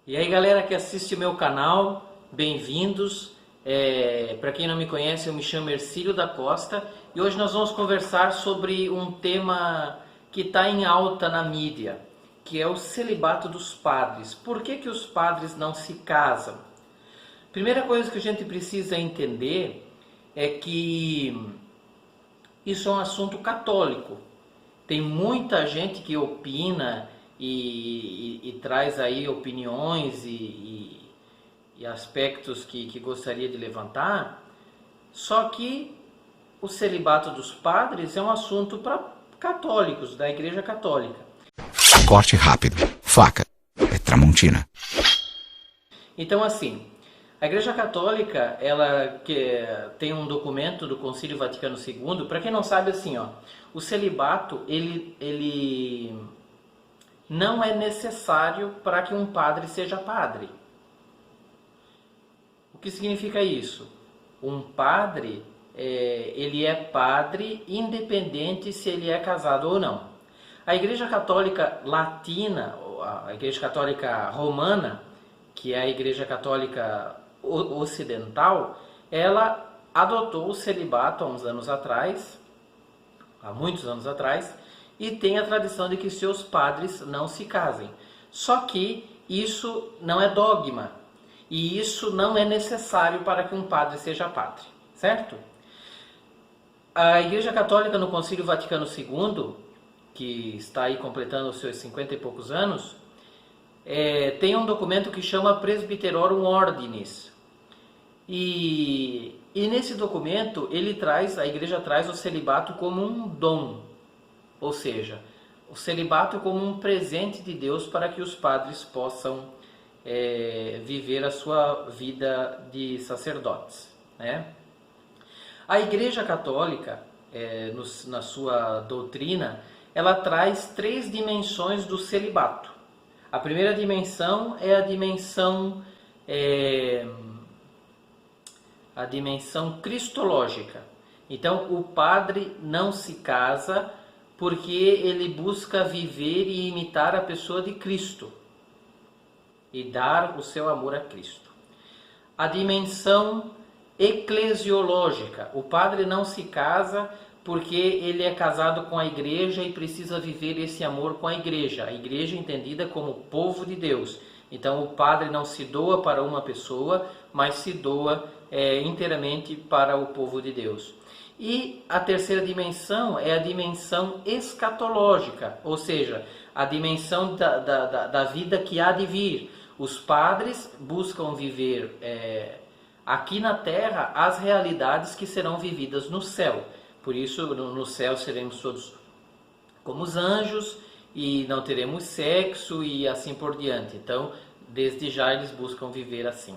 E aí galera que assiste o meu canal, bem-vindos. Para quem não me conhece, eu me chamo Ercílio da Costa e hoje nós vamos conversar sobre um tema que está em alta na mídia, que é o celibato dos padres. Por que que os padres não se casam? Primeira coisa que a gente precisa entender é que isso é um assunto católico. Tem muita gente que opina e traz aí opiniões e aspectos que gostaria de levantar, só que o celibato dos padres é um assunto para católicos, da Igreja Católica. Corte rápido, faca, é Tramontina. Então assim, a Igreja Católica, ela tem um documento do Concílio Vaticano II, para quem não sabe assim, ó, o celibato ele não é necessário para que um padre seja padre. O que significa isso? Um padre, ele é padre independente se ele é casado ou não. A Igreja Católica Latina, a Igreja Católica Romana, que é a Igreja Católica Ocidental, ela adotou o celibato há uns anos atrás, há muitos anos atrás, e tem a tradição de que seus padres não se casem. Só que isso não é dogma, e isso não é necessário para que um padre seja padre, certo? A Igreja Católica no Concílio Vaticano II, que está aí completando os seus 50 e poucos anos, tem um documento que chama Presbyterorum Ordinis. E nesse documento a Igreja traz o celibato como um dom. Ou seja, o celibato como um presente de Deus para que os padres possam viver a sua vida de sacerdotes, né? A Igreja Católica, na sua doutrina, ela traz 3 dimensões do celibato. A primeira dimensão é a dimensão cristológica. Então, o padre não se casa porque ele busca viver e imitar a pessoa de Cristo e dar o seu amor a Cristo. A dimensão eclesiológica. O padre não se casa porque ele é casado com a igreja e precisa viver esse amor com a igreja entendida como povo de Deus. Então o padre não se doa para uma pessoa, mas se doa inteiramente para o povo de Deus. E a terceira dimensão é a dimensão escatológica, ou seja, a dimensão da vida que há de vir. Os padres buscam viver aqui na terra as realidades que serão vividas no céu. Por isso, no céu seremos todos como os anjos e não teremos sexo e assim por diante. Então, desde já eles buscam viver assim.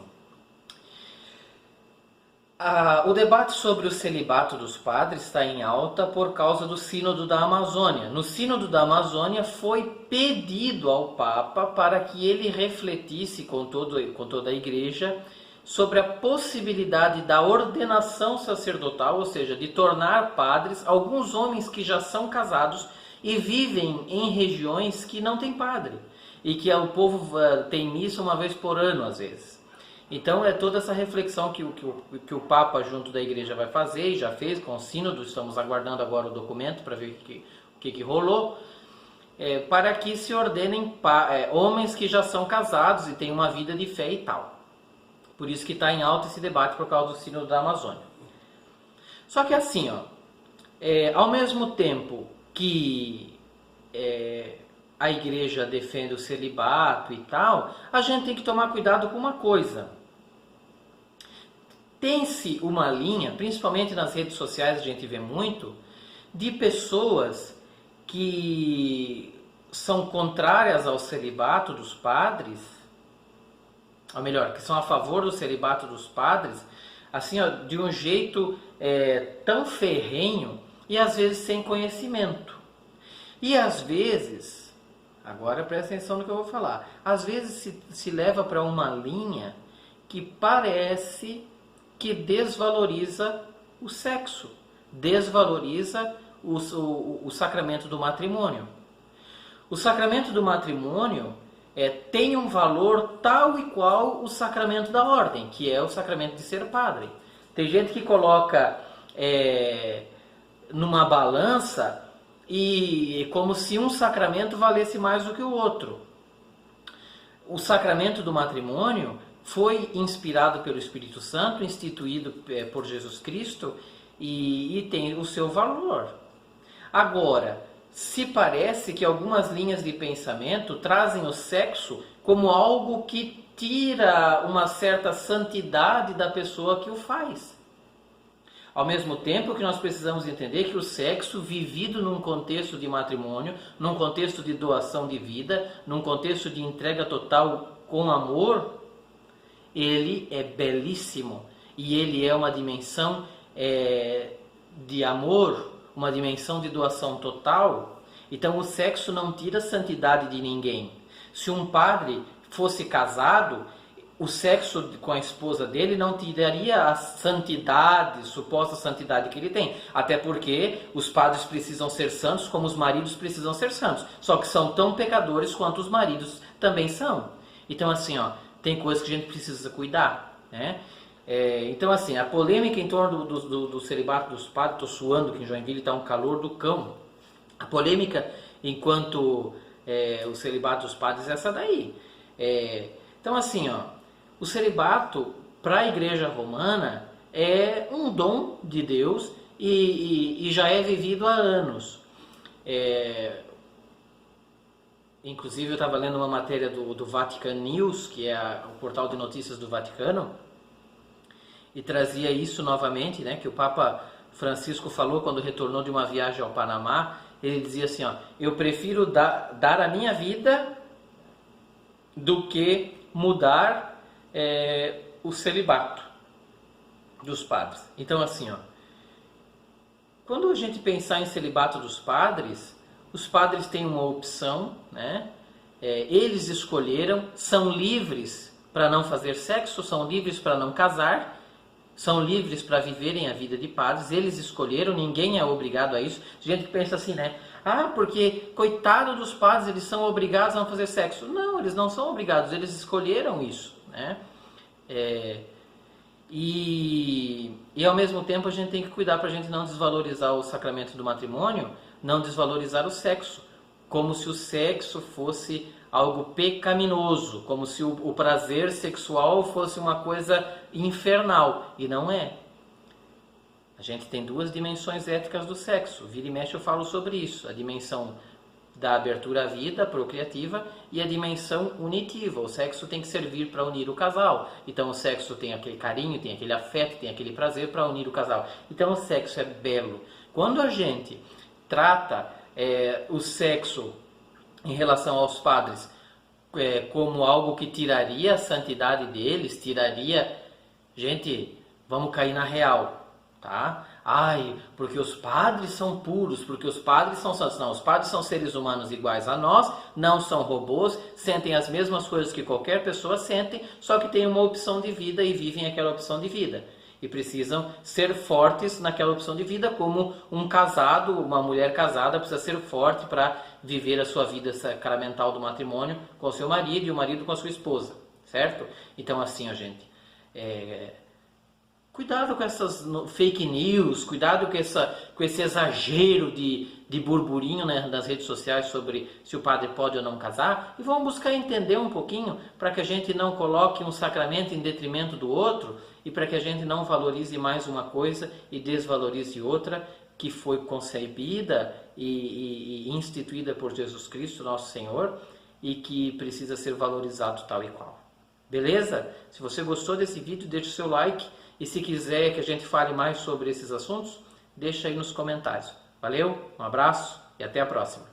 O debate sobre o celibato dos padres está em alta por causa do Sínodo da Amazônia. No Sínodo da Amazônia foi pedido ao Papa para que ele refletisse com toda a Igreja sobre a possibilidade da ordenação sacerdotal, ou seja, de tornar padres alguns homens que já são casados e vivem em regiões que não tem padre e que o povo tem missa uma vez por ano às vezes. Então é toda essa reflexão que o Papa junto da Igreja vai fazer e já fez com o Sínodo. Estamos aguardando agora o documento para ver o que rolou, para que se ordenem homens que já são casados e têm uma vida de fé e tal. Por isso que está em alta esse debate por causa do Sínodo da Amazônia. Só que assim, ao mesmo tempo que a Igreja defende o celibato e tal, a gente tem que tomar cuidado com uma coisa. Tem-se uma linha, principalmente nas redes sociais a gente vê muito, de pessoas que são contrárias ao celibato dos padres, ou melhor, que são a favor do celibato dos padres, assim, de um jeito tão ferrenho e às vezes sem conhecimento. E às vezes, agora presta atenção no que eu vou falar, às vezes se leva para uma linha que parece que desvaloriza o sexo, desvaloriza o sacramento do matrimônio. O sacramento do matrimônio tem um valor tal e qual o sacramento da ordem, que é o sacramento de ser padre. Tem gente que coloca numa balança e como se um sacramento valesse mais do que o outro. O sacramento do matrimônio foi inspirado pelo Espírito Santo, instituído por Jesus Cristo e tem o seu valor. Agora, se parece que algumas linhas de pensamento trazem o sexo como algo que tira uma certa santidade da pessoa que o faz. Ao mesmo tempo que nós precisamos entender que o sexo vivido num contexto de matrimônio, num contexto de doação de vida, num contexto de entrega total com amor, ele é belíssimo e ele é uma dimensão de amor, uma dimensão de doação total. Então o sexo não tira a santidade de ninguém. Se um padre fosse casado, o sexo com a esposa dele não tiraria a santidade, suposta santidade que ele tem. Até porque os padres precisam ser santos como os maridos precisam ser santos. Só que são tão pecadores quanto os maridos também são. Então assim, tem coisas que a gente precisa cuidar, né? Então assim, a polêmica em torno do celibato dos padres, estou suando que em Joinville está um calor do cão. A polêmica enquanto o celibato dos padres é essa daí. Então assim, o celibato para a Igreja Romana é um dom de Deus e já é vivido há anos. Inclusive eu estava lendo uma matéria do Vatican News, que é o portal de notícias do Vaticano, e trazia isso novamente, né, que o Papa Francisco falou quando retornou de uma viagem ao Panamá. Ele dizia assim, eu prefiro dar a minha vida do que mudar o celibato dos padres. Então assim, quando a gente pensar em celibato dos padres, os padres têm uma opção, né? Eles escolheram, são livres para não fazer sexo, são livres para não casar, são livres para viverem a vida de padres, eles escolheram, ninguém é obrigado a isso. Gente que pensa assim, né? Porque coitado dos padres, eles são obrigados a não fazer sexo. Não, eles não são obrigados, eles escolheram isso, né? E ao mesmo tempo a gente tem que cuidar para a gente não desvalorizar o sacramento do matrimônio, não desvalorizar o sexo, como se o sexo fosse algo pecaminoso, como se o prazer sexual fosse uma coisa infernal, e não é. A gente tem duas dimensões éticas do sexo, vira e mexe eu falo sobre isso, a dimensão da abertura à vida procriativa e a dimensão unitiva. O sexo tem que servir para unir o casal. Então o sexo tem aquele carinho, tem aquele afeto, tem aquele prazer para unir o casal. Então o sexo é belo. Quando a gente trata o sexo em relação aos padres como algo que tiraria a santidade deles, tiraria... Gente, vamos cair na real, tá? Porque os padres são puros, porque os padres são santos. Não, os padres são seres humanos iguais a nós, não são robôs, sentem as mesmas coisas que qualquer pessoa sente, só que têm uma opção de vida e vivem aquela opção de vida. E precisam ser fortes naquela opção de vida, como um casado, uma mulher casada precisa ser forte para viver a sua vida sacramental do matrimônio com o seu marido e o marido com a sua esposa, certo? Então assim, gente... Cuidado com essas fake news, cuidado com esse exagero de burburinho, né, nas redes sociais sobre se o padre pode ou não casar, e vamos buscar entender um pouquinho para que a gente não coloque um sacramento em detrimento do outro e para que a gente não valorize mais uma coisa e desvalorize outra que foi concebida e instituída por Jesus Cristo, nosso Senhor, e que precisa ser valorizado tal e qual. Beleza? Se você gostou desse vídeo, deixe o seu like. E se quiser que a gente fale mais sobre esses assuntos, deixa aí nos comentários. Valeu, um abraço e até a próxima.